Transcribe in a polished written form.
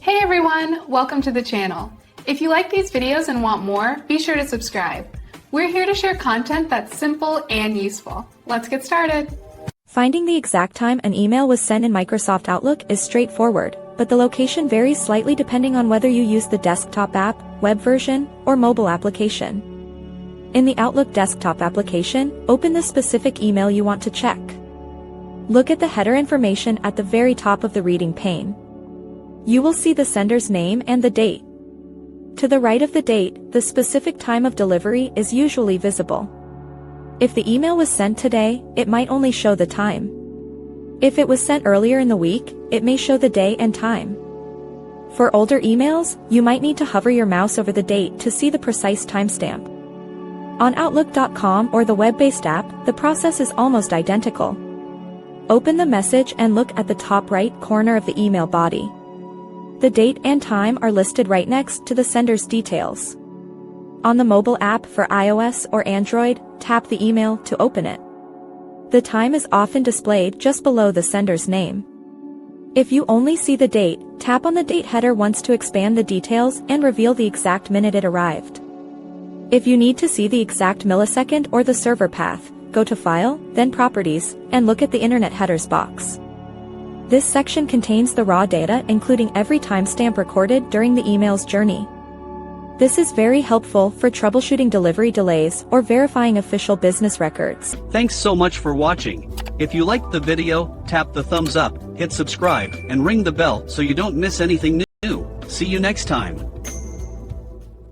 Hey everyone, welcome to the channel. If you like these videos and want more, be sure to subscribe. We're here to share content that's simple and useful. Let's get started. Finding the exact time an email was sent in Microsoft Outlook is straightforward, but the location varies slightly depending on whether you use the desktop app, web version, or mobile application. In the Outlook desktop application, open the specific email you want to check. Look at the header information at the very top of the reading pane. You will see the sender's name and the date. To the right of the date, the specific time of delivery is usually visible. If the email was sent today, it might only show the time. If it was sent earlier in the week, it may show the day and time. For older emails, you might need to hover your mouse over the date to see the precise timestamp. On Outlook.com or the web-based app, the process is almost identical. Open the message and look at the top right corner of the email body. The date and time are listed right next to the sender's details. On the mobile app for iOS or Android, tap the email to open it. The time is often displayed just below the sender's name. If you only see the date, tap on the date header once to expand the details and reveal the exact minute it arrived. If you need to see the exact millisecond or the server path, go to File, then Properties, and look at the Internet Headers box. This section contains the raw data including every timestamp recorded during the email's journey. This is very helpful for troubleshooting delivery delays or verifying official business records. Thanks so much for watching. If you liked the video, tap the thumbs up, hit subscribe, and ring the bell so you don't miss anything new. See you next time.